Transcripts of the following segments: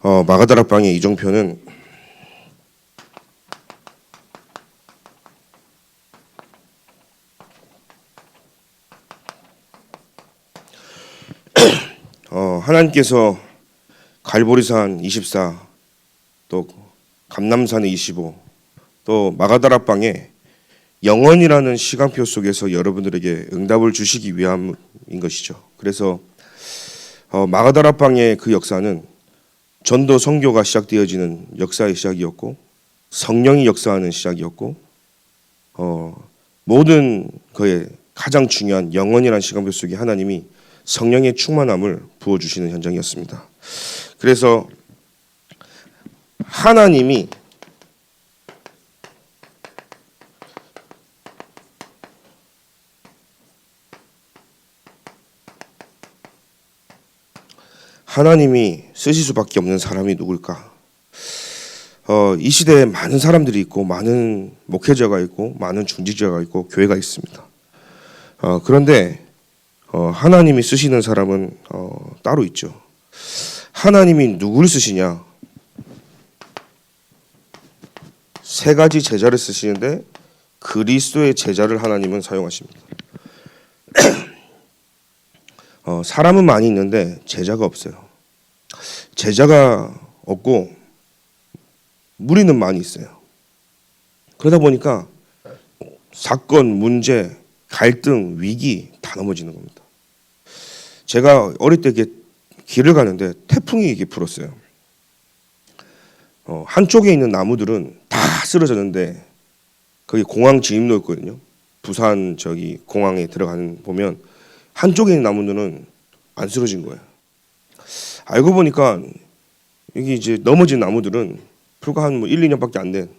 마가다락방의 이정표는 하나님께서 갈보리산 24, 또 감람산의 25, 또 마가다락방의 영원이라는 시간표 속에서 여러분들에게 응답을 주시기 위함인 것이죠. 그래서 마가다락방의 그 역사는 전도 선교가 시작되어지는 역사의 시작이었고, 성령이 역사하는 시작이었고, 모든 그의 가장 중요한 영원이라는 시간표 속에 하나님이 성령의 충만함을 부어주시는 현장이었습니다. 그래서 하나님이 쓰실 수밖에 없는 사람이 누굴까? 이 시대에 많은 사람들이 있고, 많은 목회자가 있고, 많은 중직자가 있고, 교회가 있습니다. 그런데 하나님이 쓰시는 사람은 따로 있죠. 하나님이 누굴 쓰시냐? 세 가지 제자를 쓰시는데 그리스도의 제자를 하나님은 사용하십니다. 사람은 많이 있는데 제자가 없어요. 제자가 없고 무리는 많이 있어요. 그러다 보니까 사건, 문제, 갈등, 위기 다 넘어지는 겁니다. 제가 어릴 때 길을 가는데 태풍이 이렇게 불었어요. 한쪽에 있는 나무들은 다 쓰러졌는데 거기 공항 진입로였거든요. 부산 저기 공항에 들어가는 보면 한쪽에 있는 나무들은 안 쓰러진 거예요. 알고 보니까 여기 이제 넘어진 나무들은 불과 한 1, 2년밖에 안 된,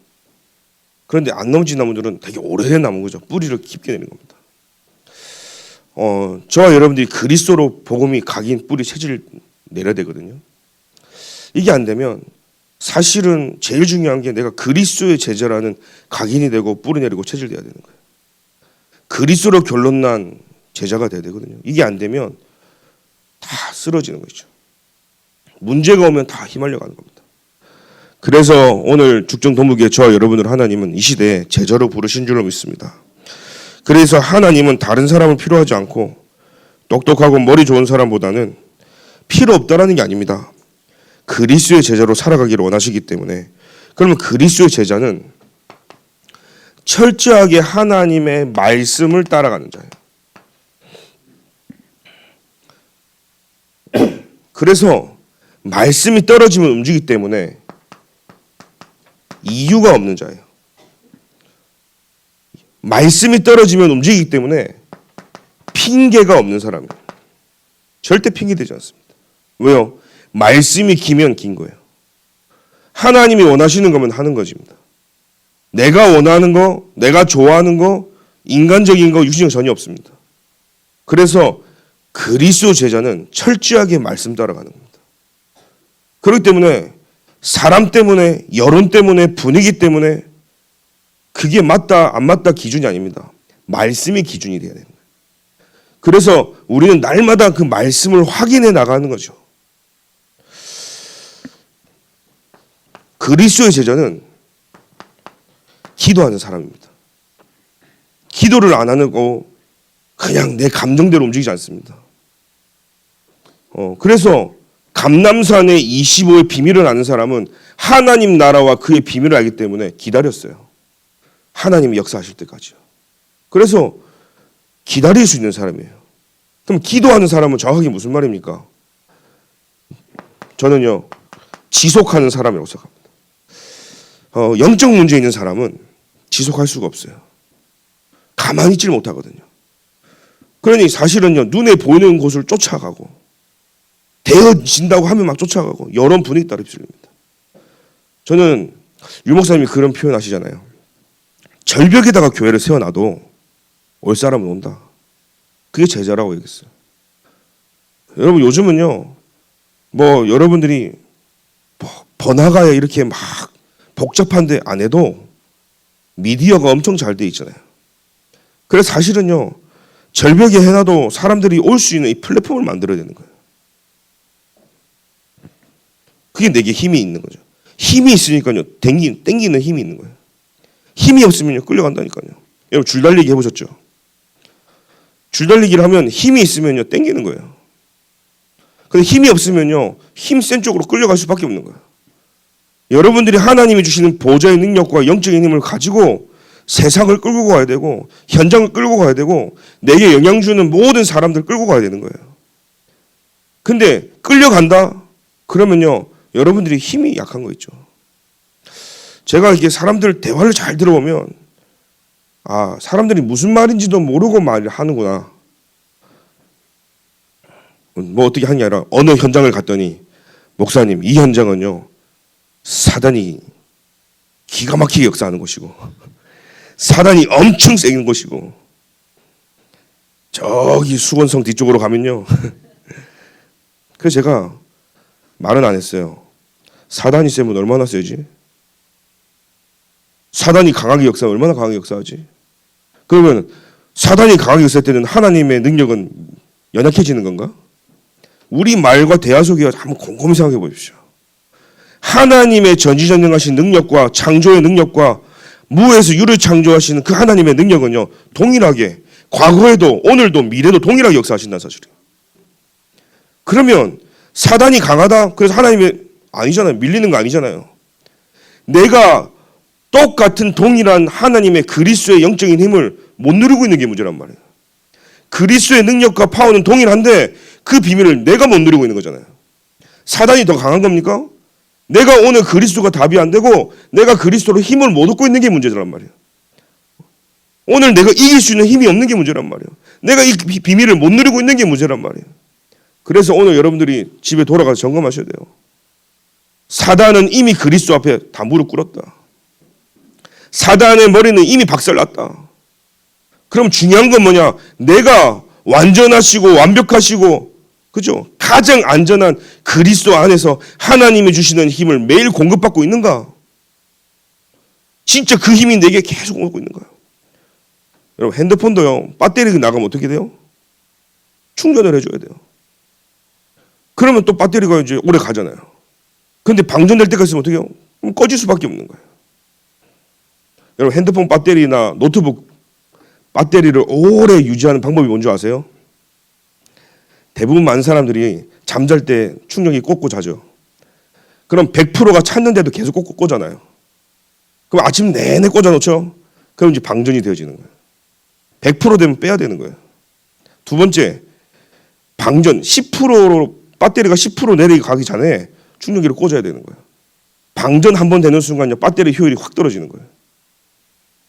그런데 안 넘어진 나무들은 되게 오래된 나무인 거죠. 뿌리를 깊게 내는 겁니다. 저와 여러분들이 그리스도로 복음이 각인 뿌리 체질 내려야 되거든요. 이게 안 되면 사실은 제일 중요한 게 내가 그리스도의 제자라는 각인이 되고 뿌리 내리고 체질돼야 되는 거예요. 그리스도로 결론난 제자가 돼야 되거든요. 이게 안 되면 다 쓰러지는 거죠. 문제가 오면 다 휘말려 가는 겁니다. 그래서 오늘 죽정동북의 저와 여러분들 하나님은 이 시대에 제자로 부르신 줄로 믿습니다. 그래서 하나님은 다른 사람을 필요하지 않고 똑똑하고 머리 좋은 사람보다는 필요 없다라는 게 아닙니다. 그리스도의 제자로 살아가기를 원하시기 때문에, 그러면 그리스도의 제자는 철저하게 하나님의 말씀을 따라가는 자예요. 그래서 말씀이 떨어지면 움직이기 때문에 이유가 없는 자예요. 말씀이 떨어지면 움직이기 때문에 핑계가 없는 사람이에요. 절대 핑계되지 않습니다. 왜요? 말씀이 기면 긴 거예요. 하나님이 원하시는 거면 하는 것입니다. 내가 원하는 거, 내가 좋아하는 거, 인간적인 거, 육신적 전혀 없습니다. 그래서 그리스도 제자는 철저하게 말씀 따라가는 겁니다. 그렇기 때문에 사람 때문에, 여론 때문에, 분위기 때문에 그게 맞다 안 맞다 기준이 아닙니다. 말씀이 기준이 돼야 됩니다. 그래서 우리는 날마다 그 말씀을 확인해 나가는 거죠. 그리스도의 제자는 기도하는 사람입니다. 기도를 안 하고 그냥 내 감정대로 움직이지 않습니다. 그래서 감람산의 25의 비밀을 아는 사람은 하나님 나라와 그의 비밀을 알기 때문에 기다렸어요. 하나님이 역사하실 때까지요. 그래서 기다릴 수 있는 사람이에요. 그럼 기도하는 사람은 정확하게 무슨 말입니까? 저는요, 지속하는 사람이라고 생각합니다. 영적 문제 있는 사람은 지속할 수가 없어요. 가만히 있질 못하거든요. 그러니 사실은요, 눈에 보이는 곳을 쫓아가고 되어진다고 하면 막 쫓아가고 여론 분위기 따라 휩쓸립니다. 저는 유 목사님이 그런 표현 하시잖아요. 절벽에다가 교회를 세워놔도 올 사람은 온다. 그게 제자라고 얘기했어요. 여러분 요즘은요, 뭐 여러분들이 번화가에 이렇게 막 복잡한데 안 해도 미디어가 엄청 잘 돼 있잖아요. 그래서 사실은요, 절벽에 해놔도 사람들이 올 수 있는 이 플랫폼을 만들어야 되는 거예요. 그게 내게 힘이 있는 거죠. 힘이 있으니까요. 땡기는 힘이 있는 거예요. 힘이 없으면요. 끌려간다니까요. 여러분 줄달리기 해보셨죠? 줄달리기를 하면 힘이 있으면요. 땡기는 거예요. 근데 힘이 없으면요. 힘 센 쪽으로 끌려갈 수밖에 없는 거예요. 여러분들이 하나님이 주시는 보좌의 능력과 영적인 힘을 가지고 세상을 끌고 가야 되고 현장을 끌고 가야 되고 내게 영향 주는 모든 사람들을 끌고 가야 되는 거예요. 근데 끌려간다? 그러면요. 여러분들이 힘이 약한 거 있죠. 제가 이렇게 사람들 대화를 잘 들어보면 아, 사람들이 무슨 말인지도 모르고 말을 하는구나. 뭐 어떻게 하는 게 아니라 어느 현장을 갔더니 목사님 이 현장은요. 사단이 기가 막히게 역사하는 곳이고 사단이 엄청 세는 곳이고 저기 수건성 뒤쪽으로 가면요. 그래서 제가 말은 안 했어요. 사단이 세면 얼마나 세지? 사단이 강하게 역사하면 얼마나 강하게 역사하지? 그러면 사단이 강하게 역사할 때는 하나님의 능력은 연약해지는 건가? 우리 말과 대화 속에 한번 곰곰이 생각해 보십시오. 하나님의 전지전능하신 능력과 창조의 능력과 무에서 유를 창조하시는 그 하나님의 능력은요. 동일하게 과거에도 오늘도 미래도 동일하게 역사하신다는 사실이에요. 그러면 사단이 강하다? 그래서 하나님의 아니잖아요. 밀리는 거 아니잖아요. 내가 똑같은 동일한 하나님의 그리스도의 영적인 힘을 못 누리고 있는 게 문제란 말이에요. 그리스도의 능력과 파워는 동일한데 그 비밀을 내가 못 누리고 있는 거잖아요. 사단이 더 강한 겁니까? 내가 오늘 그리스도가 답이 안 되고 내가 그리스도로 힘을 못 얻고 있는 게 문제란 말이에요. 오늘 내가 이길 수 있는 힘이 없는 게 문제란 말이에요. 내가 이 비밀을 못 누리고 있는 게 문제란 말이에요. 그래서 오늘 여러분들이 집에 돌아가서 점검하셔야 돼요. 사단은 이미 그리스도 앞에 다 무릎 꿇었다. 사단의 머리는 이미 박살났다. 그럼 중요한 건 뭐냐? 내가 완전하시고 완벽하시고 그죠? 가장 안전한 그리스도 안에서 하나님이 주시는 힘을 매일 공급받고 있는가? 진짜 그 힘이 내게 계속 오고 있는 거예요. 여러분 핸드폰도요. 배터리가 나가면 어떻게 돼요? 충전을 해줘야 돼요. 그러면 또 배터리가 이제 오래 가잖아요. 근데 방전될 때가 있으면 어떻게 해요? 그럼 꺼질 수밖에 없는 거예요. 여러분 핸드폰 배터리나 노트북 배터리를 오래 유지하는 방법이 뭔지 아세요? 대부분 많은 사람들이 잠잘 때 충전기 꽂고 자죠. 그럼 100%가 찼는데도 계속 꽂고 꽂잖아요. 그럼 아침 내내 꽂아놓죠? 그럼 이제 방전이 되어지는 거예요. 100% 되면 빼야 되는 거예요. 두 번째, 방전 10%로 배터리가 10% 내려가기 전에 충전기를 꽂아야 되는 거예요. 방전 한 번 되는 순간요, 배터리 효율이 확 떨어지는 거예요.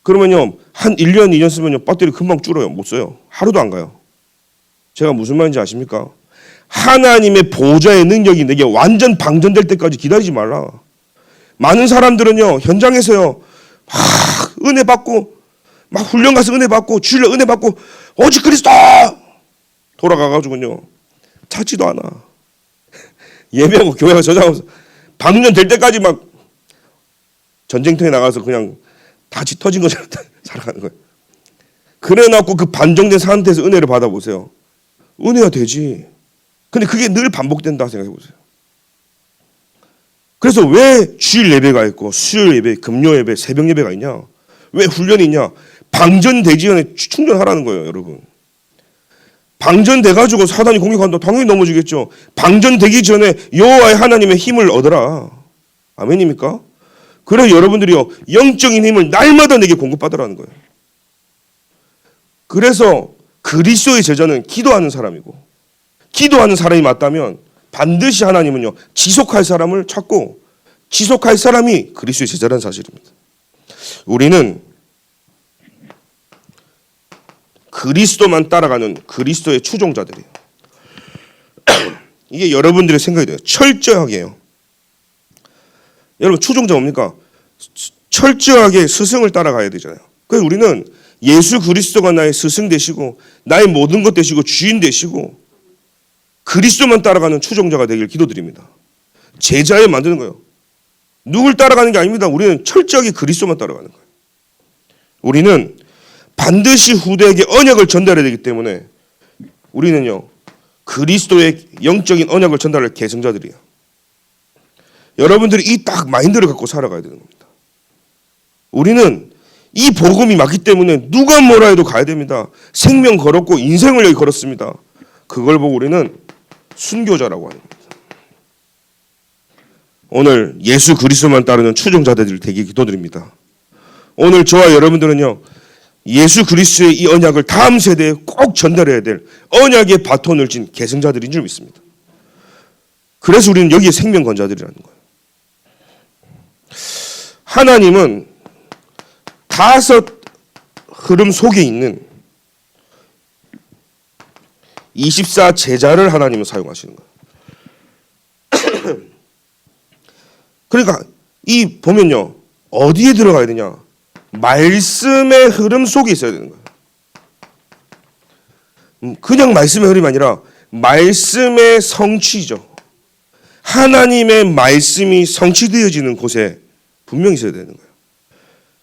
그러면요, 한 1년, 2년 쓰면요, 배터리 금방 줄어요. 못 써요. 하루도 안 가요. 제가 무슨 말인지 아십니까? 하나님의 보좌의 능력이 내게 완전 방전될 때까지 기다리지 말라. 많은 사람들은요, 현장에서요, 은혜 받고, 막 훈련 가서 은혜 받고, 주일날 은혜 받고, 오직 그리스도! 돌아가가지고요, 찾지도 않아. 예배하고 교회가 저장하면서 방전될 때까지 막 전쟁터에 나가서 그냥 다 터진 것처럼 살아가는 거예요. 그래 놓고 그 반정된 상태에서 은혜를 받아보세요. 은혜가 되지. 근데 그게 늘 반복된다 생각해 보세요. 그래서 왜 주일 예배가 있고 수요일 예배, 금요 예배, 새벽 예배가 있냐? 왜 훈련이 있냐? 방전되기 전에 충전하라는 거예요, 여러분. 방전돼가지고 사단이 공격한다. 당연히 넘어지겠죠. 방전되기 전에 여호와의 하나님의 힘을 얻어라. 아멘입니까? 그래 여러분들이요, 영적인 힘을 날마다 내게 공급받으라는 거예요. 그래서 그리스도의 제자는 기도하는 사람이고, 기도하는 사람이 맞다면 반드시 하나님은요, 지속할 사람을 찾고 지속할 사람이 그리스도의 제자라는 사실입니다. 우리는 그리스도만 따라가는 그리스도의 추종자들이에요. 이게 여러분들의 생각이 돼요. 철저하게 해요. 여러분 추종자 뭡니까? 철저하게 스승을 따라가야 되잖아요. 그래서 우리는 예수 그리스도가 나의 스승 되시고 나의 모든 것 되시고 주인 되시고 그리스도만 따라가는 추종자가 되길 기도드립니다. 제자에 만드는 거예요. 누굴 따라가는 게 아닙니다. 우리는 철저하게 그리스도만 따라가는 거예요. 우리는 반드시 후대에게 언약을 전달해야 되기 때문에 우리는요, 그리스도의 영적인 언약을 전달할 계승자들이에요. 여러분들이 이 딱 마인드를 갖고 살아가야 되는 겁니다. 우리는 이 복음이 맞기 때문에 누가 뭐라 해도 가야 됩니다. 생명 걸었고 인생을 여기 걸었습니다. 그걸 보고 우리는 순교자라고 하는 겁니다. 오늘 예수 그리스도만 따르는 추종자들 되게 기도드립니다. 오늘 저와 여러분들은요, 예수 그리스도의 이 언약을 다음 세대에 꼭 전달해야 될 언약의 바톤을 진 계승자들인 줄 믿습니다. 그래서 우리는 여기에 생명 건자들이라는 거예요. 하나님은 5 흐름 속에 있는 24 제자를 하나님은 사용하시는 거예요. 그러니까 이 보면요, 어디에 들어가야 되냐? 말씀의 흐름 속에 있어야 되는 거예요. 그냥 말씀의 흐름이 아니라 말씀의 성취죠. 하나님의 말씀이 성취되어지는 곳에 분명히 있어야 되는 거예요.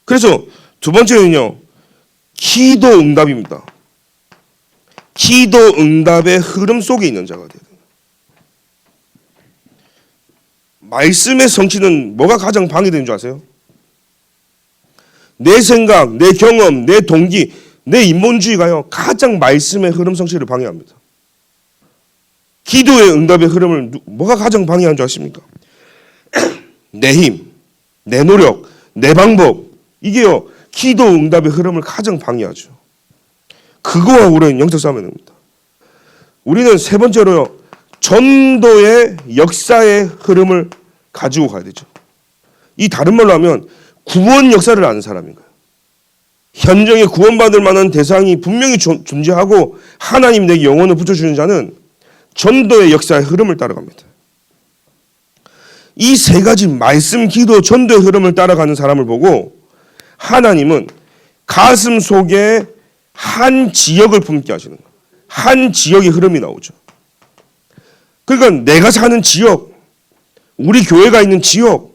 그래서 두 번째는요, 기도 응답입니다. 기도 응답의 흐름 속에 있는 자가 돼야 돼요. 말씀의 성취는 뭐가 가장 방해되는 줄 아세요? 내 생각, 내 경험, 내 동기, 내 인본주의가요, 가장 말씀의 흐름 성취를 방해합니다. 기도의 응답의 흐름을 뭐가 가장 방해하는 줄 아십니까? 내 힘, 내 노력, 내 방법, 이게요, 기도 응답의 흐름을 가장 방해하죠. 그거와 우리는 영적 싸움을 합니다. 우리는 세 번째로요, 전도의 역사의 흐름을 가지고 가야 되죠. 이 다른 말로 하면 구원 역사를 아는 사람인 거예요. 현장에 구원받을 만한 대상이 분명히 존재하고 하나님 내게 영혼을 붙여주는 자는 전도의 역사의 흐름을 따라갑니다. 이 세 가지 말씀, 기도, 전도의 흐름을 따라가는 사람을 보고 하나님은 가슴 속에 한 지역을 품게 하시는 거예요. 한 지역의 흐름이 나오죠. 그러니까 내가 사는 지역, 우리 교회가 있는 지역,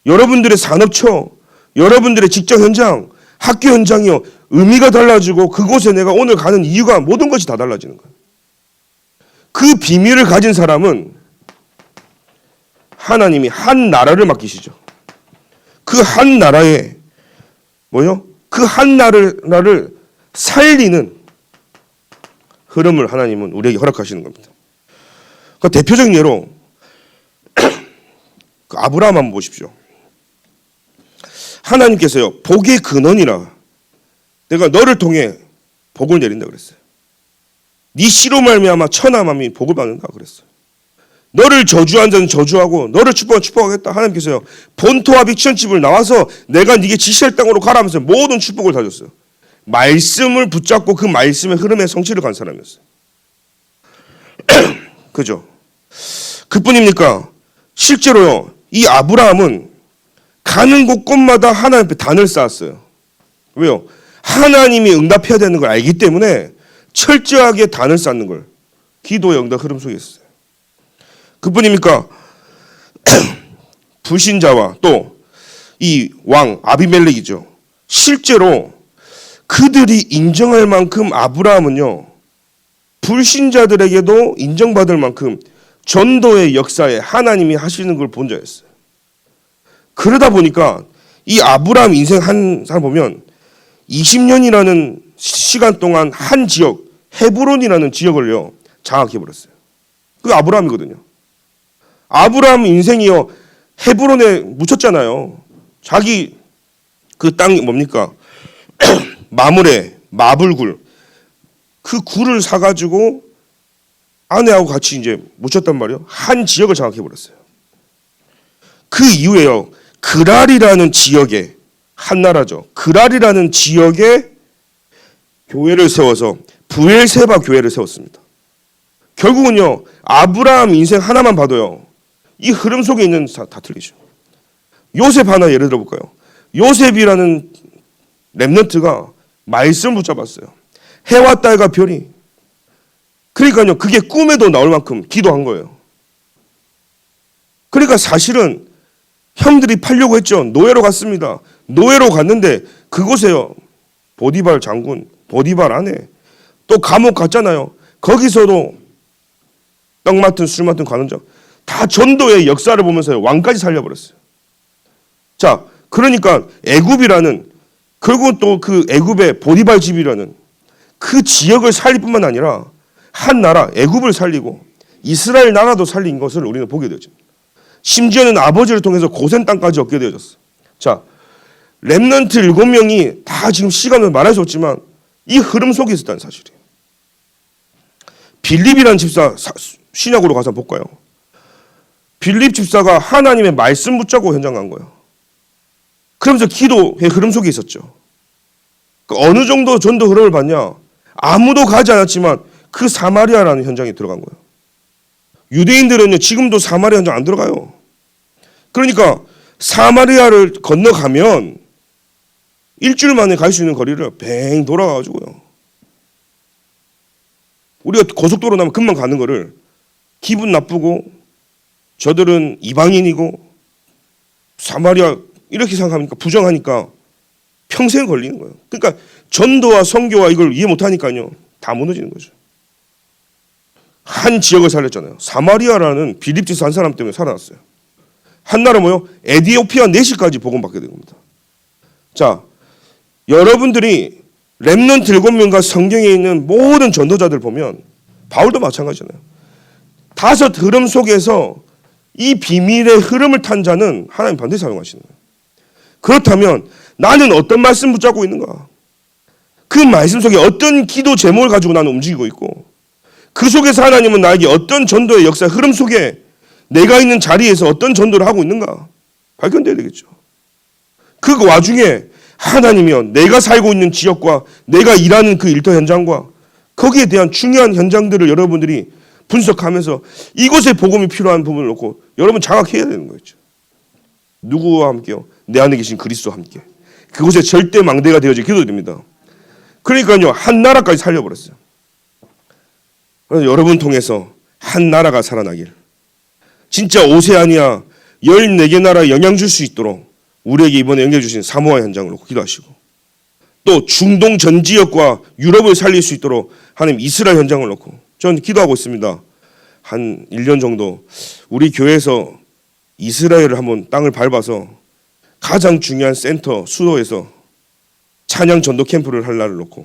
여러분들의 산업처, 여러분들의 직장 현장, 학교 현장이요, 의미가 달라지고 그곳에 내가 오늘 가는 이유가 모든 것이 다 달라지는 거예요. 그 비밀을 가진 사람은 하나님이 한 나라를 맡기시죠. 그 한 나라에 그 한 나라를 살리는 흐름을 하나님은 우리에게 허락하시는 겁니다. 그 대표적인 예로 그 아브라함 한번 보십시오. 하나님께서요, 복의 근원이라 내가 너를 통해 복을 내린다 그랬어요. 네 씨로 말미암아 천하만민이 복을 받는다 그랬어요. 너를 저주한 자는 저주하고 너를 축복한 축복하겠다. 하나님께서요, 본토와 빅천집을 나와서 내가 네게 지시할 땅으로 가라면서 모든 축복을 다 줬어요. 말씀을 붙잡고 그 말씀의 흐름에 성취를 간 사람이었어요. 그죠? 그뿐입니까? 실제로요, 이 아브라함은 가는 곳곳마다 하나님 앞에 단을 쌓았어요. 왜요? 하나님이 응답해야 되는 걸 알기 때문에 철저하게 단을 쌓는 걸 기도의 응답 흐름 속에 있어요. 그뿐입니까? 불신자와 또 이 왕 아비멜렉이죠. 실제로 그들이 인정할 만큼 아브라함은요, 불신자들에게도 인정받을 만큼 전도의 역사에 하나님이 하시는 걸 본 자였어요. 그러다 보니까 이 아브라함 인생 한 사람 보면 20년이라는 시간 동안 한 지역, 헤브론이라는 지역을요, 장악해버렸어요. 그게 아브라함이거든요. 아브라함 인생이요, 헤브론에 묻혔잖아요. 자기 그 땅이 뭡니까? 마므레, 마블굴, 그 굴을 사가지고 아내하고 같이 이제 묻혔단 말이에요. 한 지역을 장악해버렸어요. 그 이후에요, 그랄이라는 지역에, 한 나라죠, 그랄이라는 지역에 교회를 세워서 브엘세바 교회를 세웠습니다. 결국은요, 아브라함 인생 하나만 봐도요, 이 흐름 속에 있는 다 틀리죠. 요셉 하나 예를 들어볼까요? 요셉이라는 렘넌트가 말씀을 붙잡았어요. 해와 달과 별이. 그러니까요, 그게 꿈에도 나올 만큼 기도한 거예요. 그러니까 사실은 형들이 팔려고 했죠. 노예로 갔습니다. 노예로 갔는데 그곳에요, 보디발 장군, 보디발 아내, 또 감옥 갔잖아요. 거기서도 떡 맡은 술 맡은 관원장, 다 전도의 역사를 보면서 왕까지 살려버렸어요. 자, 그러니까 애굽이라는, 결국은 또 그 애굽의 보디발 집이라는 그 지역을 살릴 뿐만 아니라 한 나라 애굽을 살리고 이스라엘 나라도 살린 것을 우리는 보게 되죠. 심지어는 아버지를 통해서 고센 땅까지 얻게 되어졌어요. 자, 렘넌트 7명이 다 지금 시간을 말할 수 없지만 이 흐름 속에 있었다는 사실이에요. 빌립이라는 집사, 신약으로 가서 볼까요? 빌립 집사가 하나님의 말씀 붙잡고 현장 간 거예요. 그러면서 기도의 흐름 속에 있었죠. 어느 정도 전도 흐름을 봤냐? 아무도 가지 않았지만 그 사마리아라는 현장에 들어간 거예요. 유대인들은요, 지금도 사마리아 현장 안 들어가요. 그러니까 사마리아를 건너가면 일주일 만에 갈 수 있는 거리를 뱅 돌아가가지고요. 우리가 고속도로 나면 금방 가는 거를 기분 나쁘고 저들은 이방인이고 사마리아 이렇게 생각하니까 부정하니까 평생 걸리는 거예요. 그러니까 전도와 선교와 이걸 이해 못하니까요. 다 무너지는 거죠. 한 지역을 살렸잖아요. 사마리아라는 빌립 집사 한 사람 때문에 살아났어요. 한 나라 뭐요? 에티오피아 내시까지 복음받게 된 겁니다. 자, 여러분들이 렘넌트 7명과 성경에 있는 모든 전도자들 보면 바울도 마찬가지잖아요. 5 흐름 속에서 이 비밀의 흐름을 탄 자는 하나님 반드시 사용하시는 거예요. 그렇다면 나는 어떤 말씀 붙잡고 있는가? 그 말씀 속에 어떤 기도 제목을 가지고 나는 움직이고 있고 그 속에서 하나님은 나에게 어떤 전도의 역사 흐름 속에 내가 있는 자리에서 어떤 전도를 하고 있는가 발견돼야 되겠죠. 그 와중에 하나님이요, 내가 살고 있는 지역과 내가 일하는 그 일터 현장과 거기에 대한 중요한 현장들을 여러분들이 분석하면서 이곳에 복음이 필요한 부분을 놓고 여러분 장악해야 되는 거죠. 누구와 함께요? 내 안에 계신 그리스도와 함께. 그곳에 절대 망대가 되어질 기도가 됩니다. 그러니까요, 한 나라까지 살려버렸어요. 그래서 여러분 통해서 한 나라가 살아나길, 진짜 오세아니아 14개 나라에 영향 줄 수 있도록 우리에게 이번에 연결해 주신 사모아 현장을 놓고 기도하시고, 또 중동 전 지역과 유럽을 살릴 수 있도록 하나님 이스라엘 현장을 놓고 저는 기도하고 있습니다. 한 1년 정도 우리 교회에서 이스라엘을 한번 땅을 밟아서 가장 중요한 센터 수도에서 찬양 전도 캠프를 할 날을 놓고,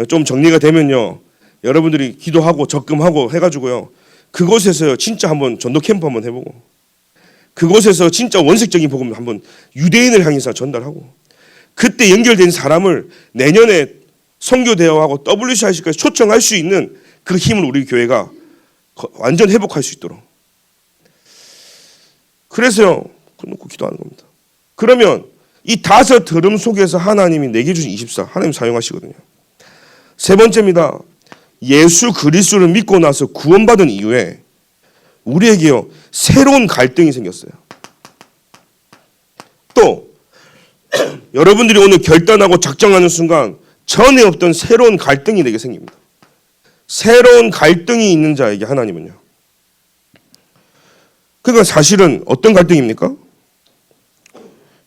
좀 정리가 되면요, 여러분들이 기도하고 적금하고 해가지고요, 그곳에서 진짜 한번 전도 캠프 한번 해보고, 그곳에서 진짜 원색적인 복음 한번 유대인을 향해서 전달하고, 그때 연결된 사람을 내년에 선교 대회하고 WCIC까지 초청할 수 있는 그 힘을 우리 교회가 완전 회복할 수 있도록. 그래서요, 놓고 기도하는 겁니다. 그러면 이 5 흐름 속에서 하나님이 내게 주신 24 하나님 사용하시거든요. 세 번째입니다. 예수 그리스도를 믿고 나서 구원받은 이후에 우리에게요, 새로운 갈등이 생겼어요. 또 여러분들이 오늘 결단하고 작정하는 순간 전에 없던 새로운 갈등이 내게 생깁니다. 새로운 갈등이 있는 자에게 하나님은요, 그러니까 사실은 어떤 갈등입니까?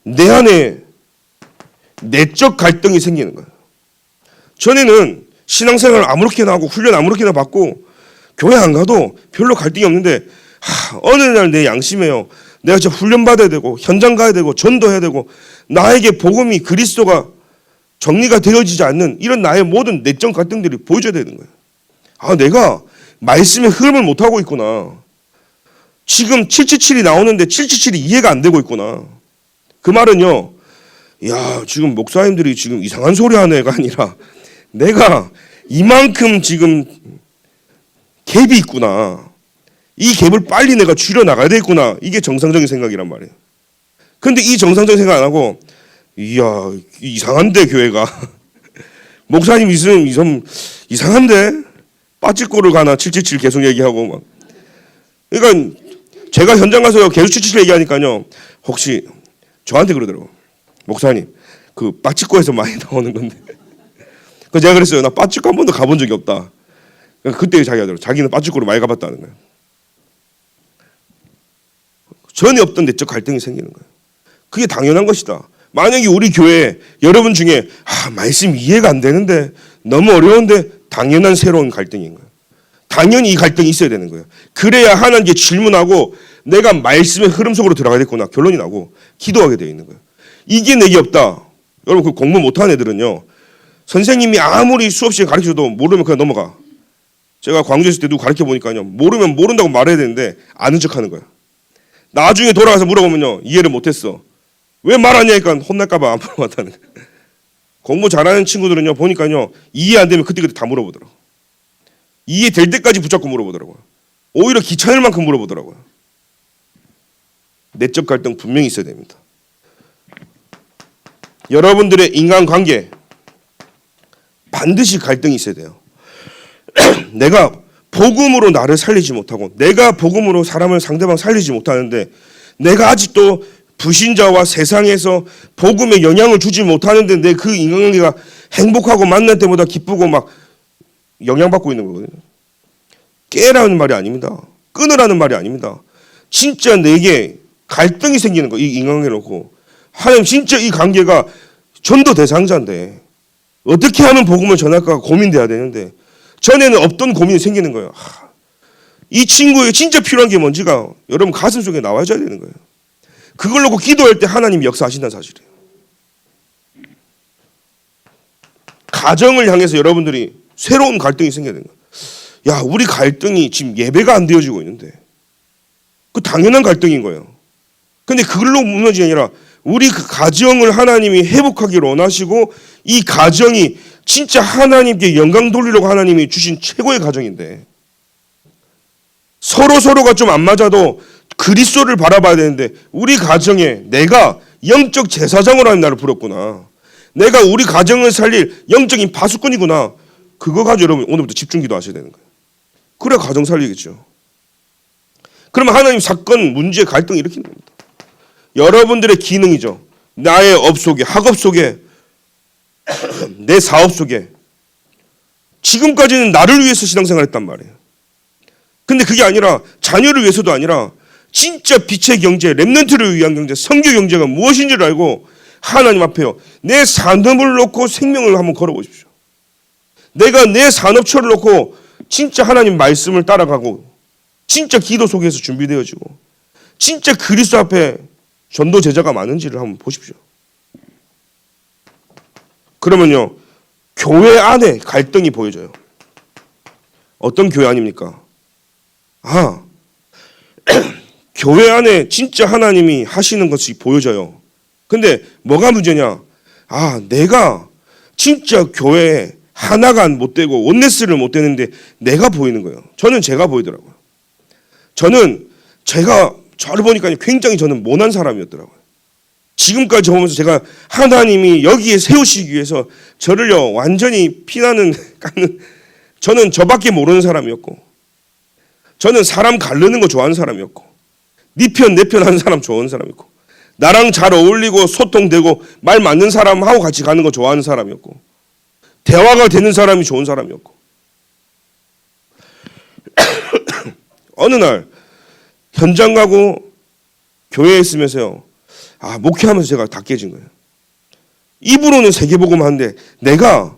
내 안에 내적 갈등이 생기는 거예요. 전에는 신앙생활 아무렇게나 하고 훈련 아무렇게나 받고 교회 안 가도 별로 갈등이 없는데, 어느 날 내 양심에요, 내가 진짜 훈련 받아야 되고 현장 가야 되고 전도해야 되고 나에게 복음이 그리스도가 정리가 되어지지 않는 이런 나의 모든 내적 갈등들이 보여줘야 되는 거예요. 내가 말씀의 흐름을 못하고 있구나. 지금 777이 나오는데 777이 이해가 안 되고 있구나. 그 말은요, 야, 지금 목사님들이 지금 이상한 소리 하는 애가 아니라 내가 이만큼 지금 갭이 있구나. 이 갭을 빨리 내가 줄여 나가야 되겠구나. 이게 정상적인 생각이란 말이에요. 그런데 이 정상적인 생각 안 하고, 이야, 이상한데 교회가 목사님 있으면 좀 이상한데 빠질꼬를 가나 777 계속 얘기하고 막. 그러니까 제가 현장 가서 계속 777 얘기하니까요, 혹시 저한테 그러더라고. 목사님, 그 빠찌코에서 많이 나오는 건데. 그래서 제가 그랬어요. 나 빠찌코 한 번도 가본 적이 없다. 그때 자기가 하더라고. 자기는 빠찌코로 많이 가봤다는 거예요. 전에 없던 내적 갈등이 생기는 거예요. 그게 당연한 것이다. 만약에 우리 교회 여러분 중에 말씀 이해가 안 되는데 너무 어려운데, 당연한 새로운 갈등인 거예요. 당연히 이 갈등이 있어야 되는 거예요. 그래야 하나님께 질문하고 내가 말씀의 흐름 속으로 들어가야겠구나 결론이 나고 기도하게 되어 있는 거예요. 이게 내게 없다. 여러분 그 공부 못하는 애들은요. 선생님이 아무리 수업 시간에 가르쳐도 모르면 그냥 넘어가. 제가 광주에 있을 때 누구 가르쳐 보니까요. 모르면 모른다고 말해야 되는데 아는 척하는 거야. 나중에 돌아가서 물어보면요. 이해를 못했어. 왜 말하냐니까 혼날까 봐 안 물어봤다는 거예요. 공부 잘하는 친구들은요. 보니까요. 이해 안 되면 그때그때 다 물어보더라고요. 이해될 때까지 붙잡고 물어보더라고요. 오히려 귀찮을 만큼 물어보더라고요. 내적 갈등 분명히 있어야 됩니다. 여러분들의 인간관계 반드시 갈등이 있어야 돼요. 내가 복음으로 나를 살리지 못하고 내가 복음으로 사람을 상대방 살리지 못하는데 내가 아직도 불신자와 세상에서 복음에 영향을 주지 못하는데 내 그 인간관계가 행복하고 만날 때보다 기쁘고 막 영향받고 있는 거거든요. 깨라는 말이 아닙니다. 끊으라는 말이 아닙니다. 진짜 내게 갈등이 생기는 거, 이 인간관계를 놓고. 하나님 진짜 이 관계가 전도 대상자인데 어떻게 하면 복음을 전할까 고민돼야 되는데 전에는 없던 고민이 생기는 거예요. 이 친구에게 진짜 필요한 게 뭔지가 여러분 가슴 속에 나와야 되는 거예요. 그걸 놓고 기도할 때 하나님이 역사하신다는 사실이에요. 가정을 향해서 여러분들이 새로운 갈등이 생겨야 되는 거예요. 야, 우리 갈등이 지금 예배가 안 되어지고 있는데 그 당연한 갈등인 거예요. 근데 그걸로 무너지는 게 아니라 우리 그 가정을 하나님이 회복하기를 원하시고 이 가정이 진짜 하나님께 영광 돌리려고 하나님이 주신 최고의 가정인데 서로가 좀 안 맞아도 그리스도를 바라봐야 되는데 우리 가정에 내가 영적 제사장으로 하는 나를 부렸구나. 내가 우리 가정을 살릴 영적인 파수꾼이구나. 그거 가지고 여러분 오늘부터 집중기도 하셔야 되는 거예요. 그래 가정 살리겠죠. 그러면 하나님 사건, 문제, 갈등 일으키는 겁니다. 여러분들의 기능이죠. 나의 업 속에, 학업 속에, 내 사업 속에. 지금까지는 나를 위해서 신앙생활했단 말이에요. 근데 그게 아니라 자녀를 위해서도 아니라 진짜 빛의 경제, 렘넌트를 위한 경제, 성교 경제가 무엇인지를 알고 하나님 앞에요. 내 산업을 놓고 생명을 한번 걸어보십시오. 내가 내 산업처를 놓고 진짜 하나님 말씀을 따라가고 진짜 기도 속에서 준비되어지고 진짜 그리스도 앞에 전도 제자가 많은지를 한번 보십시오. 그러면요. 교회 안에 갈등이 보여져요. 어떤 교회 아닙니까? 교회 안에 진짜 하나님이 하시는 것이 보여져요. 근데 뭐가 문제냐? 내가 진짜 교회에 하나가 못 되고 원네스를 못 되는데 내가 보이는 거예요. 저는 제가 보이더라고요. 저를 보니까 굉장히 저는 모난 사람이었더라고요. 지금까지 보면서 제가 하나님이 여기에 세우시기 위해서 저를요 완전히 피나는 깎는 저는 저밖에 모르는 사람이었고 저는 사람 가르는 거 좋아하는 사람이었고 네 편 내 편 하는 사람 좋아하는 사람이었고 나랑 잘 어울리고 소통되고 말 맞는 사람하고 같이 가는 거 좋아하는 사람이었고 대화가 되는 사람이 좋은 사람이었고 어느 날 현장 가고 교회에 있으면서요 목회하면서 제가 다 깨진 거예요. 입으로는 세계복음 하는데 내가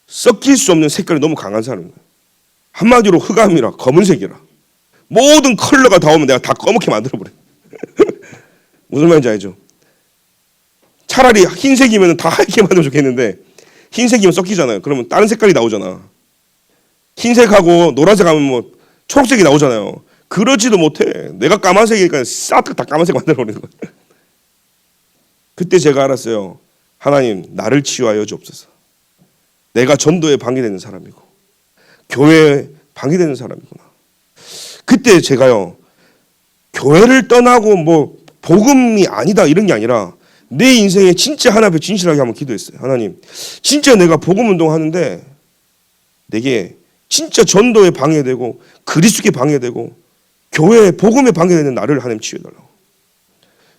섞일 수 없는 색깔이 너무 강한 사람인 거예요. 한마디로 흑암이라 검은색이라 모든 컬러가 다 오면 내가 다 검게 만들어버려요. 무슨 말인지 알죠? 차라리 흰색이면 다 하얗게 만들면 좋겠는데 흰색이면 섞이잖아요. 그러면 다른 색깔이 나오잖아. 흰색하고 노란색 하면 뭐 초록색이 나오잖아요. 그러지도 못해. 내가 까만색이니까 싹 다 까만색 만들어버리는 거예요. 그때 제가 알았어요. 하나님 나를 치유하여 주옵소서. 내가 전도에 방해되는 사람이고 교회에 방해되는 사람이구나. 그때 제가요. 교회를 떠나고 뭐 복음이 아니다 이런 게 아니라 내 인생에 진짜 하나 앞에 진실하게 한번 기도했어요. 하나님 진짜 내가 복음 운동하는데 내게 진짜 전도에 방해되고 그리스도에 방해되고 교회에 복음에 방해되는 나를 하나님 치유해달라고.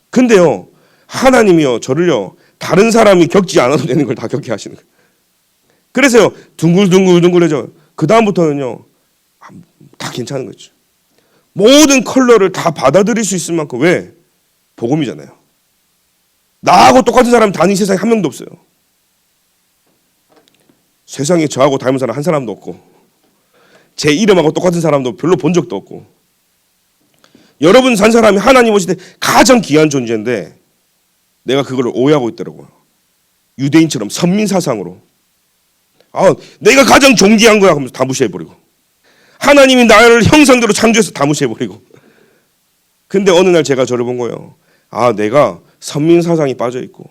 근데요. 하나님이요. 저를요. 다른 사람이 겪지 않아도 되는 걸 다 겪게 하시는 거예요. 그래서요. 둥글둥글해져. 그 다음부터는요. 다 괜찮은 거죠. 모든 컬러를 다 받아들일 수 있을 만큼 왜? 복음이잖아요. 나하고 똑같은 사람 단 이 세상에 한 명도 없어요. 세상에 저하고 닮은 사람 한 사람도 없고 제 이름하고 똑같은 사람도 별로 본 적도 없고, 여러분 산 사람이 하나님 오실 때 가장 귀한 존재인데 내가 그걸 오해하고 있더라고요. 유대인처럼 선민 사상으로 내가 가장 존귀한 거야 하면서 다 무시해버리고, 하나님이 나를 형상대로 창조해서 다 무시해버리고. 근데 어느 날 제가 저를 본 거예요. 내가 선민 사상이 빠져있고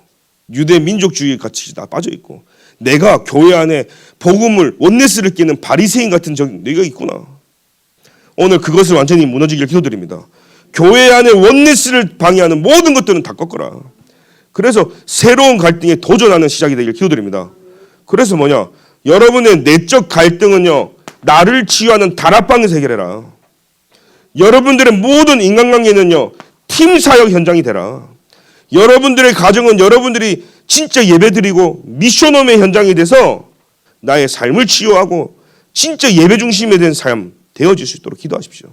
유대 민족주의 같이 다 빠져있고, 내가 교회 안에 복음을 원네스를 깨는 바리새인 같은 내가 있구나. 오늘 그것을 완전히 무너지길 기도드립니다. 교회 안에 원네스를 방해하는 모든 것들은 다 꺾어라. 그래서 새로운 갈등에 도전하는 시작이 되길 기도드립니다. 그래서 여러분의 내적 갈등은요, 나를 치유하는 다락방에서 해결해라. 여러분들의 모든 인간관계는요, 팀 사역 현장이 되라. 여러분들의 가정은 여러분들이 진짜 예배드리고 미션홈의 현장이 돼서 나의 삶을 치유하고 진짜 예배 중심에 된 삶 되어질 수 있도록 기도하십시오.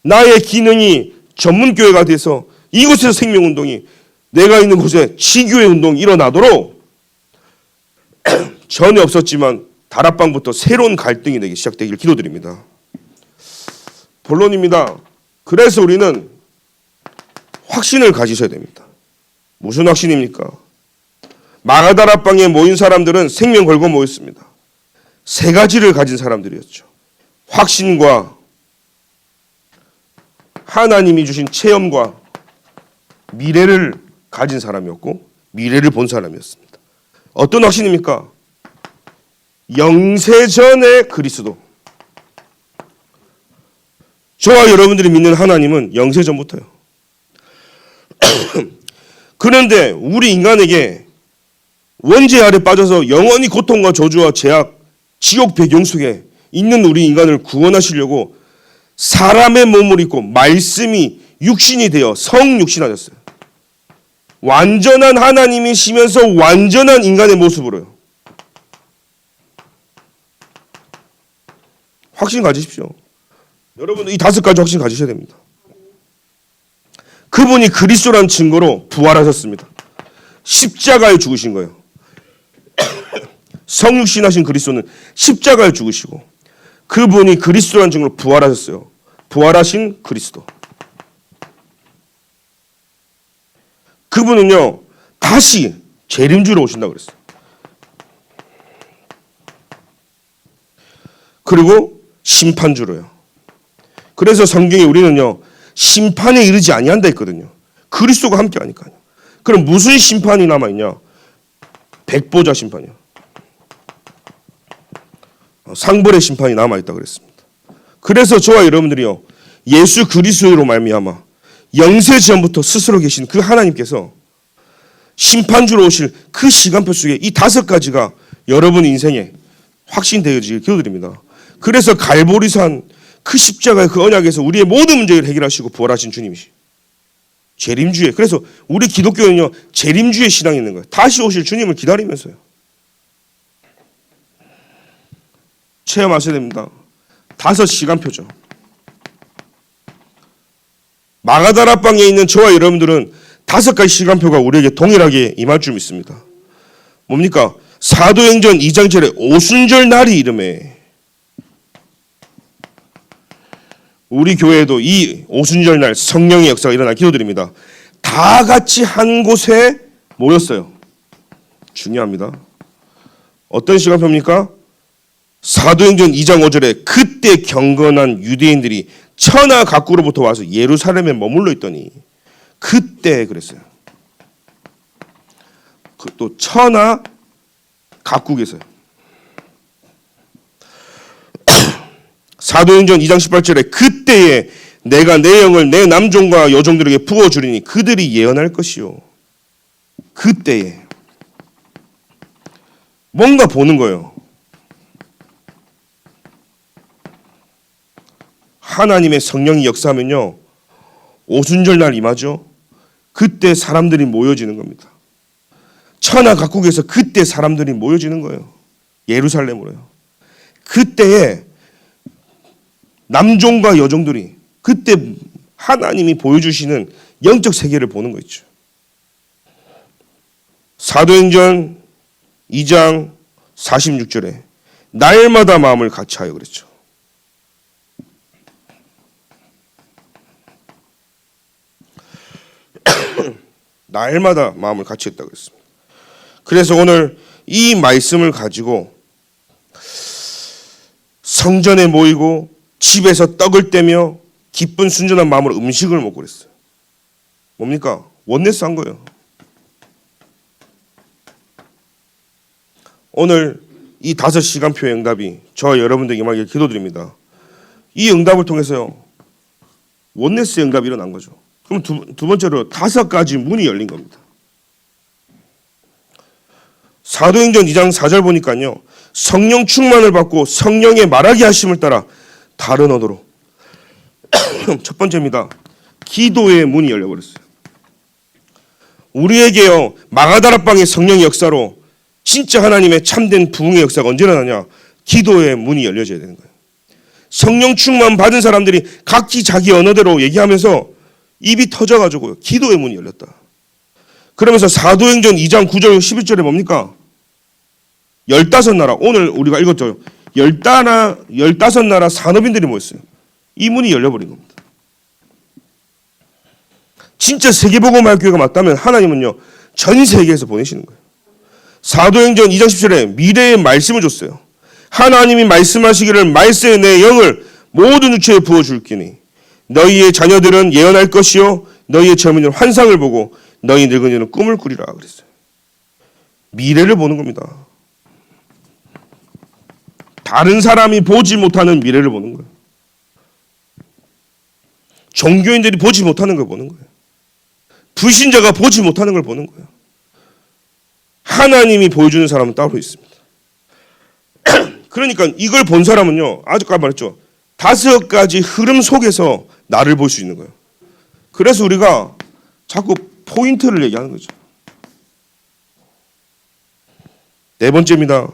나의 기능이 전문교회가 돼서 이곳에서 생명운동이, 내가 있는 곳에 지교회 운동이 일어나도록 전에 없었지만 다락방부터 새로운 갈등이 되기 시작되길 기도드립니다. 본론입니다. 그래서 우리는 확신을 가지셔야 됩니다. 무슨 확신입니까? 마가다락방에 모인 사람들은 생명 걸고 모였습니다. 세 가지를 가진 사람들이었죠. 확신과 하나님이 주신 체험과 미래를 가진 사람이었고, 미래를 본 사람이었습니다. 어떤 확신입니까? 영세전의 그리스도. 저와 여러분들이 믿는 하나님은 영세전부터요. 그런데 우리 인간에게 원죄 아래 빠져서 영원히 고통과 저주와 죄악, 지옥 배경 속에 있는 우리 인간을 구원하시려고 사람의 몸을 입고 말씀이 육신이 되어 성육신하셨어요. 완전한 하나님이시면서 완전한 인간의 모습으로요. 확신 가지십시오. 여러분, 이 5가지 확신 가지셔야 됩니다. 그분이 그리스도라는 증거로 부활하셨습니다. 십자가에 죽으신 거예요. 성육신하신 그리스도는 십자가에 죽으시고, 그분이 그리스도라는 증거로 부활하셨어요. 부활하신 그리스도. 그분은요, 다시 재림주로 오신다고 그랬어요. 그리고 심판주로요. 그래서 성경에 우리는요, 심판에 이르지 아니한다 했거든요. 그리스도가 함께 하니까요. 그럼 무슨 심판이 남아있냐? 백보자 심판이요. 상벌의 심판이 남아있다고 그랬습니다. 그래서 저와 여러분들이요, 예수 그리스도로 말미암아 영세전부터 스스로 계신 그 하나님께서 심판주로 오실 그 시간표 속에 이 5가지가 여러분 인생에 확신되어지길 기도드립니다. 그래서 갈보리산 그 십자가의 그 언약에서 우리의 모든 문제를 해결하시고 부활하신 주님이시. 재림주의. 그래서 우리 기독교는요, 재림주의 신앙이 있는 거예요. 다시 오실 주님을 기다리면서요. 체험하셔야 됩니다. 5시간표죠. 마가다락방에 있는 저와 여러분들은 5가지 시간표가 우리에게 동일하게 임할 줄 믿습니다. 뭡니까? 사도행전 2장 절에 오순절 날이 이름에, 우리 교회에도 이 오순절 날 성령의 역사가 일어나 기도드립니다. 다 같이 한 곳에 모였어요. 중요합니다. 어떤 시간표입니까? 사도행전 2장 5절에 그때 경건한 유대인들이 천하 각국으로부터 와서 예루살렘에 머물러 있더니, 그때 그랬어요. 또 천하 각국에서요. 사도행전 2장 18절에 그때에 내가 내 영을 내 남종과 여종들에게 부어주리니 그들이 예언할 것이요. 그때에 뭔가 보는 거예요. 하나님의 성령이 역사하면요, 오순절 날 임하죠. 그때 사람들이 모여지는 겁니다. 천하 각국에서 그때 사람들이 모여지는 거예요. 예루살렘으로요. 그때에 남종과 여종들이 그때 하나님이 보여주시는 영적 세계를 보는 거 있죠. 사도행전 2장 46절에 날마다 마음을 같이하여 그랬죠. 날마다 마음을 같이 했다고 했습니다. 그래서 오늘 이 말씀을 가지고 성전에 모이고 집에서 떡을 떼며 기쁜 순전한 마음으로 음식을 먹고 그랬어요. 뭡니까? 원네스 한 거예요. 오늘 이 5시간표의 응답이 저 여러분들에게 임하길 기도드립니다. 이 응답을 통해서요, 원네스의 응답이 일어난 거죠. 그럼 두 번째로 5가지 문이 열린 겁니다. 사도행전 2장 4절 보니까요, 성령 충만을 받고 성령의 말하게 하심을 따라 다른 언어로 첫 번째입니다. 기도의 문이 열려버렸어요. 우리에게요, 마가다락방의 성령의 역사로 진짜 하나님의 참된 부흥의 역사가 언제 일어나냐? 기도의 문이 열려져야 되는 거예요. 성령 충만 받은 사람들이 각기 자기 언어대로 얘기하면서 입이 터져가지고 기도의 문이 열렸다. 그러면서 사도행전 2장 9절 11절에 뭡니까? 15나라, 오늘 우리가 읽었죠. 15나라 산업인들이 모였어요. 이 문이 열려버린 겁니다. 진짜 세계복음할 교회가 맞다면 하나님은요, 전 세계에서 보내시는 거예요. 사도행전 2장 10절에 미래의 말씀을 줬어요. 하나님이 말씀하시기를 말세에 내 영을 모든 유체에 부어줄기니 너희의 자녀들은 예언할 것이요 너희의 젊은이는 환상을 보고 너희 늙은이는 꿈을 꾸리라 그랬어요. 미래를 보는 겁니다. 다른 사람이 보지 못하는 미래를 보는 거예요. 종교인들이 보지 못하는 걸 보는 거예요. 불신자가 보지 못하는 걸 보는 거예요. 하나님이 보여주는 사람은 따로 있습니다. 그러니까 이걸 본 사람은요, 아까 말했죠, 5가지 흐름 속에서 나를 볼 수 있는 거예요. 그래서 우리가 자꾸 포인트를 얘기하는 거죠. 네 번째입니다.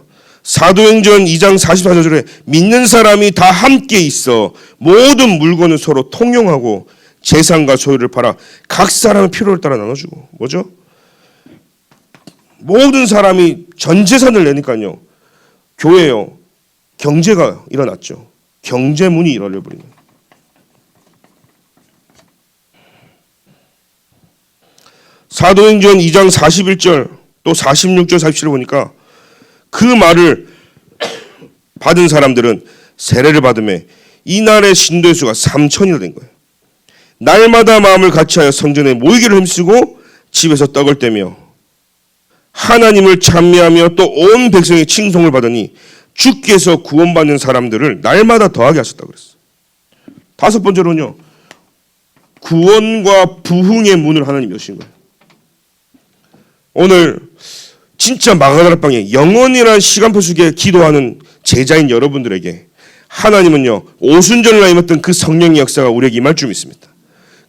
사도행전 2장 44절에 믿는 사람이 다 함께 있어 모든 물건을 서로 통용하고 재산과 소유를 팔아 각 사람의 필요를 따라 나눠주고, 뭐죠? 모든 사람이 전 재산을 내니까요, 교회요, 경제가 일어났죠. 경제문이 열려버린 거예요. 사도행전 2장 41절 또 46절 47절 보니까 그 말을 받은 사람들은 세례를 받음에 이날의 신도의 수가 3,000이나 된 거예요. 날마다 마음을 같이하여 성전에 모이기를 힘쓰고 집에서 떡을 떼며 하나님을 찬미하며 또 온 백성의 칭송을 받으니 주께서 구원받는 사람들을 날마다 더하게 하셨다고 그랬어요. 5번째로는요, 구원과 부흥의 문을 하나님 여신 거예요. 오늘 진짜 마가다락방에 영원이라는 시간표 속에 기도하는 제자인 여러분들에게 하나님은요, 오순절날 임했던 그 성령의 역사가 우리에게 임할 줄 믿습니다.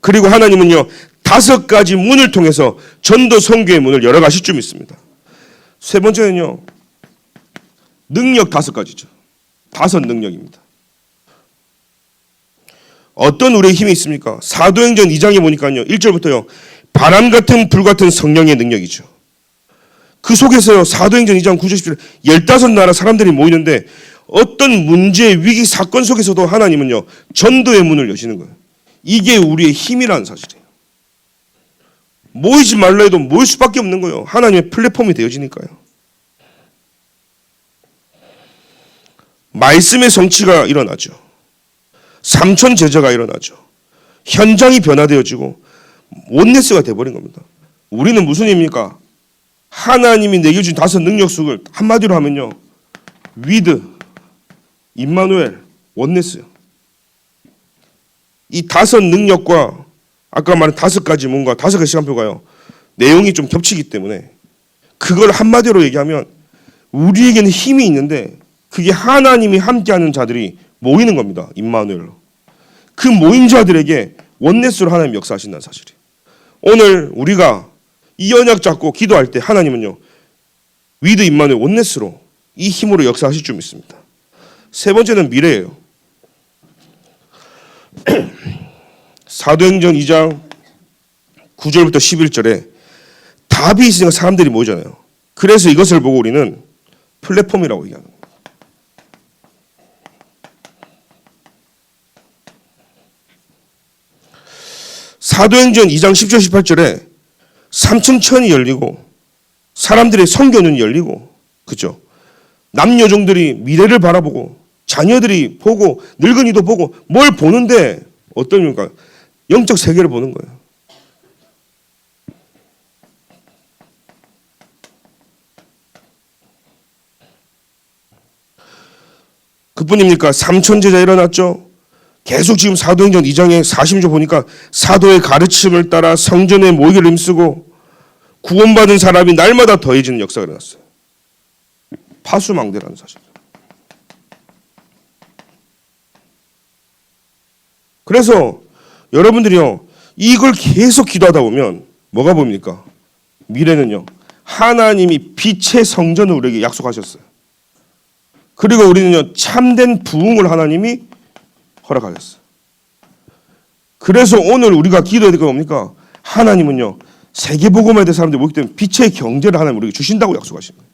그리고 하나님은요, 5가지 문을 통해서 전도 선교의 문을 열어가실 줄 믿습니다. 세 번째는요, 능력 5가지죠. 5 능력입니다. 어떤 우리의 힘이 있습니까? 사도행전 2장에 보니까요, 1절부터요, 바람 같은 불 같은 성령의 능력이죠. 그 속에서요, 사도행전 2장 9절 10절에 15나라 사람들이 모이는데 어떤 문제, 위기, 사건 속에서도 하나님은요, 전도의 문을 여시는 거예요. 이게 우리의 힘이라는 사실이에요. 모이지 말라 해도 모일 수밖에 없는 거예요. 하나님의 플랫폼이 되어지니까요. 말씀의 성취가 일어나죠. 3천 제자가 일어나죠. 현장이 변화되어지고 원네스가 되어버린 겁니다. 우리는 무슨 의미입니까? 하나님이 내게 준 5 능력 속을 한마디로 하면요, 위드, 임마누엘, 원네스요. 이 5 능력과 아까 말한 5가지 문과 5가지 시간표가요, 내용이 좀 겹치기 때문에 그걸 한마디로 얘기하면 우리에게는 힘이 있는데 그게 하나님이 함께하는 자들이 모이는 겁니다. 임마누엘로. 그 모인 자들에게 원네스로 하나님 역사하신다는 사실이에요. 오늘 우리가 이 언약 잡고 기도할 때 하나님은요, 위드 임마누엘 원네스로 이 힘으로 역사하실 줄 믿습니다. 세 번째는 미래예요. 사도행전 2장 9절부터 11절에 답이 있으니까 사람들이 모이잖아요. 그래서 이것을 보고 우리는 플랫폼이라고 얘기하는 거예요. 사도행전 2장 10절 18절에 삼층천이 열리고 사람들의 성교는 열리고, 그죠? 남여종들이 미래를 바라보고 자녀들이 보고 늙은이도 보고 뭘 보는데 어떤 이유가 영적 세계를 보는 거예요. 그뿐입니까? 삼천제자 일어났죠. 계속 지금 사도행전 2장에 40절 보니까 사도의 가르침을 따라 성전에 모이기를 힘쓰고 구원받은 사람이 날마다 더해지는 역사가 일어났어요. 파수망대라는 사실. 그래서 여러분들이요, 이걸 계속 기도하다 보면 뭐가 보입니까? 미래는요, 하나님이 빛의 성전을 우리에게 약속하셨어요. 그리고 우리는요, 참된 부흥을 하나님이 허락하셨어요. 그래서 오늘 우리가 기도해야 될 게 뭡니까? 하나님은요, 세계복음화에 대한 사람들이 모이기 때문에 빛의 경제를 하나님 우리에게 주신다고 약속하신 거예요.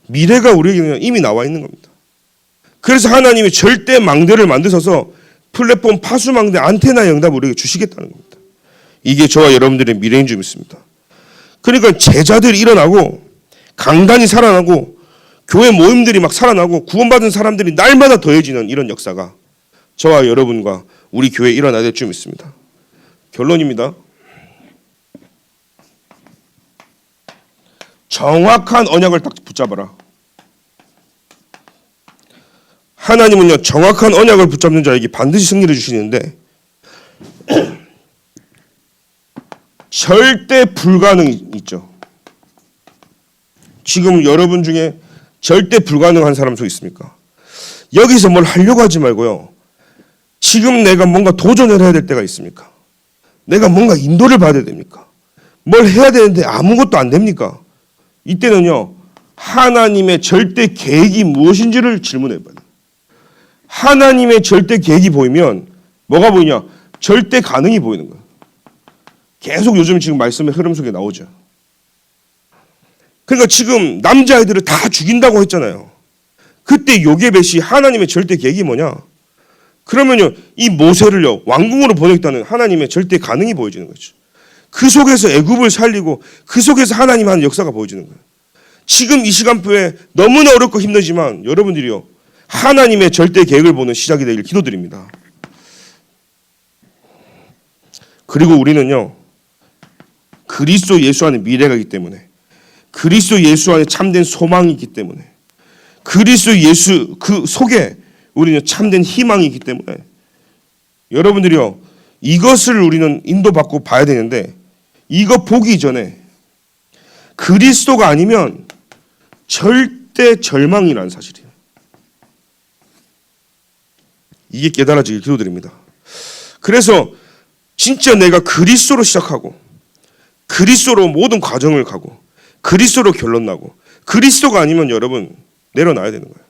미래가 우리에게는 이미 나와 있는 겁니다. 그래서 하나님이 절대 망대를 만드셔서 플랫폼 파수망대 안테나 영답을 우리에게 주시겠다는 겁니다. 이게 저와 여러분들의 미래인 줄 믿습니다. 그러니까 제자들이 일어나고 강단이 살아나고 교회 모임들이 막 살아나고 구원받은 사람들이 날마다 더해지는 이런 역사가 저와 여러분과 우리 교회에 일어나야 될 줄 믿습니다. 결론입니다. 정확한 언약을 딱 붙잡아라. 하나님은요, 정확한 언약을 붙잡는 자에게 반드시 승리를 주시는데 절대 불가능이 있죠. 지금 여러분 중에 절대 불가능한 사람 저 있습니까? 여기서 뭘 하려고 하지 말고요, 지금 내가 뭔가 도전을 해야 될 때가 있습니까? 내가 뭔가 인도를 받아야 됩니까? 뭘 해야 되는데 아무것도 안 됩니까? 이때는요, 하나님의 절대 계획이 무엇인지를 질문해 봐요. 하나님의 절대 계획이 보이면 뭐가 보이냐? 절대 가능이 보이는 거예요. 계속 요즘 지금 말씀의 흐름 속에 나오죠. 그러니까 지금 남자아이들을 다 죽인다고 했잖아요. 그때 요게벳이 하나님의 절대 계획이 뭐냐? 그러면요, 이 모세를요, 왕궁으로 보내겠다는 하나님의 절대 가능이 보여지는 거죠. 그 속에서 애굽을 살리고 그 속에서 하나님 하는 역사가 보여지는 거예요. 지금 이 시간표에 너무나 어렵고 힘들지만 여러분들이요, 하나님의 절대 계획을 보는 시작이 되길 기도드립니다. 그리고 우리는요, 그리스도 예수 안에 미래가 있기 때문에, 그리스도 예수 안에 참된 소망이 있기 때문에, 그리스도 예수 그 속에 우리는 참된 희망이 있기 때문에 여러분들이요, 이것을 우리는 인도받고 봐야 되는데, 이거 보기 전에 그리스도가 아니면 절대 절망이라는 사실이에요. 이게 깨달아지길 기도드립니다. 그래서 진짜 내가 그리스도로 시작하고 그리스도로 모든 과정을 가고 그리스도로 결론 나고, 그리스도가 아니면 여러분 내려놔야 되는 거예요.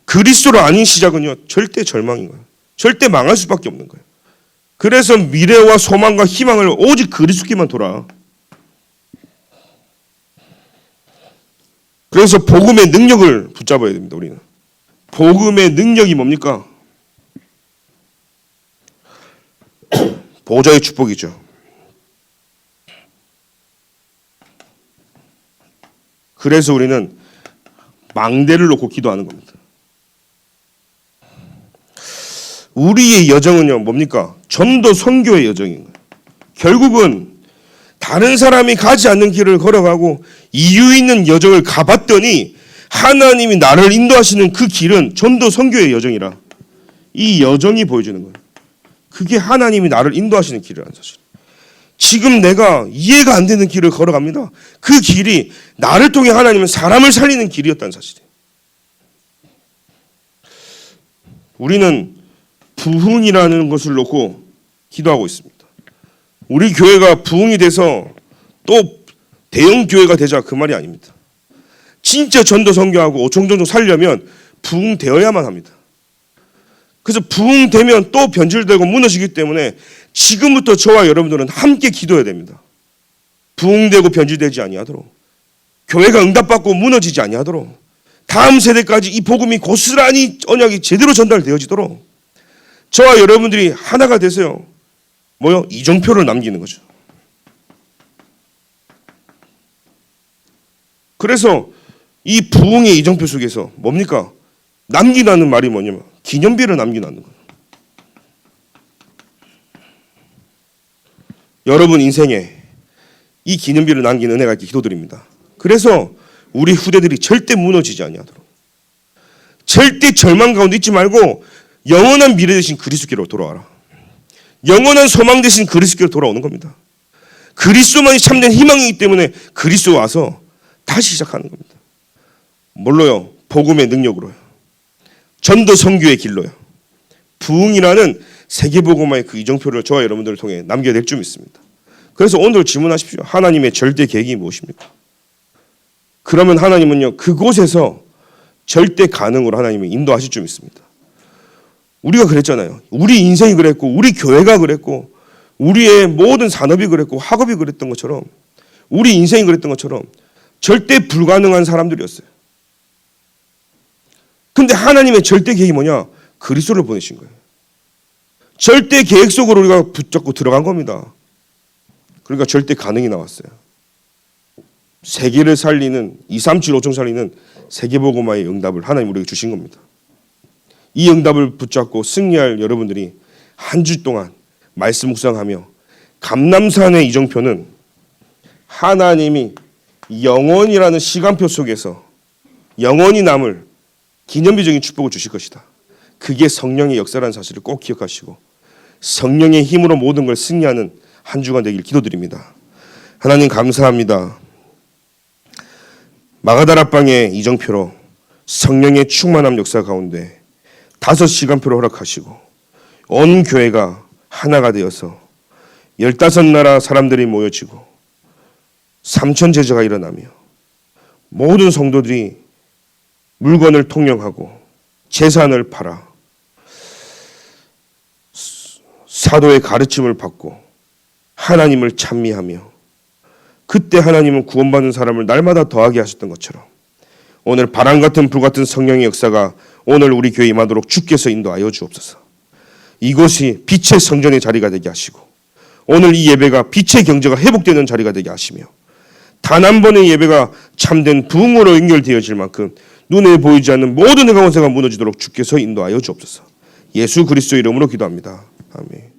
그리스도로 아닌 시작은요, 절대 절망인 거예요. 절대 망할 수밖에 없는 거예요. 그래서 미래와 소망과 희망을 오직 그리스도께만 돌아. 그래서 복음의 능력을 붙잡아야 됩니다. 우리는 복음의 능력이 뭡니까? 보좌의 축복이죠. 그래서 우리는 망대를 놓고 기도하는 겁니다. 우리의 여정은요, 뭡니까? 전도 선교의 여정인 거예요. 결국은 다른 사람이 가지 않는 길을 걸어가고 이유 있는 여정을 가봤더니 하나님이 나를 인도하시는 그 길은 전도 선교의 여정이라, 이 여정이 보여주는 거예요. 그게 하나님이 나를 인도하시는 길이라는 사실. 지금 내가 이해가 안 되는 길을 걸어갑니다. 그 길이 나를 통해 하나님은 사람을 살리는 길이었다는 사실이에요. 우리는 부흥이라는 것을 놓고 기도하고 있습니다. 우리 교회가 부흥이 돼서 또 대형 교회가 되자, 그 말이 아닙니다. 진짜 전도 선교하고 오총정도 살려면 부흥되어야만 합니다. 그래서 부흥되면 또 변질되고 무너지기 때문에 지금부터 저와 여러분들은 함께 기도해야 됩니다. 부흥되고 변질되지 아니하도록, 교회가 응답받고 무너지지 아니하도록, 다음 세대까지 이 복음이 고스란히 언약이 제대로 전달되어지도록 저와 여러분들이 하나가 되세요. 뭐요? 이정표를 남기는 거죠. 그래서 이 부흥의 이정표 속에서 뭡니까? 남기라는 말이 뭐냐면 기념비를 남기라는 거예요. 여러분 인생에 이 기념비를 남긴 은혜가 있게 기도드립니다. 그래서 우리 후대들이 절대 무너지지 아니하도록, 절대 절망 가운데 있지 말고 영원한 미래 대신 그리스도께로 돌아와라. 영원한 소망 대신 그리스도께로 돌아오는 겁니다. 그리스도만이 참된 희망이기 때문에 그리스도 와서 다시 시작하는 겁니다. 뭘로요? 복음의 능력으로요. 전도 선교의 길로요. 부흥이라는 세계복음화의 그 이정표를 저와 여러분들을 통해 남겨야 될 줄 믿습니다. 그래서 오늘 질문하십시오. 하나님의 절대 계획이 무엇입니까? 그러면 하나님은요, 그곳에서 절대 가능으로 하나님이 인도하실 줄 믿습니다. 우리가 그랬잖아요. 우리 인생이 그랬고, 우리 교회가 그랬고, 우리의 모든 산업이 그랬고, 학업이 그랬던 것처럼, 우리 인생이 그랬던 것처럼 절대 불가능한 사람들이었어요. 근데 하나님의 절대 계획이 뭐냐? 그리스도를 보내신 거예요. 절대 계획 속으로 우리가 붙잡고 들어간 겁니다. 그러니까 절대 가능이 나왔어요. 세계를 살리는 237 5총 살리는 세계복음화의 응답을 하나님 우리에게 주신 겁니다. 이 응답을 붙잡고 승리할 여러분들이 한 주 동안 말씀 묵상하며 감람산의 이정표는 하나님이 영원이라는 시간표 속에서 영원히 남을 기념비적인 축복을 주실 것이다. 그게 성령의 역사라는 사실을 꼭 기억하시고 성령의 힘으로 모든 걸 승리하는 한 주간 되길 기도드립니다. 하나님 감사합니다. 마가다락방의 이정표로 성령의 충만함 역사 가운데 5시간표를 허락하시고 온 교회가 하나가 되어서 15나라 사람들이 모여지고 3천 제자가 일어나며 모든 성도들이 물건을 통용하고 재산을 팔아 사도의 가르침을 받고 하나님을 찬미하며 그때 하나님은 구원받는 사람을 날마다 더하게 하셨던 것처럼 오늘 바람 같은 불 같은 성령의 역사가 오늘 우리 교회에 임하도록 주께서 인도하여 주옵소서. 이곳이 빛의 성전의 자리가 되게 하시고 오늘 이 예배가 빛의 경제가 회복되는 자리가 되게 하시며 단 한 번의 예배가 참된 부흥으로 연결되어질 만큼 눈에 보이지 않는 모든 강원세가 무너지도록 주께서 인도하여 주옵소서. 예수 그리스도 이름으로 기도합니다. 아멘.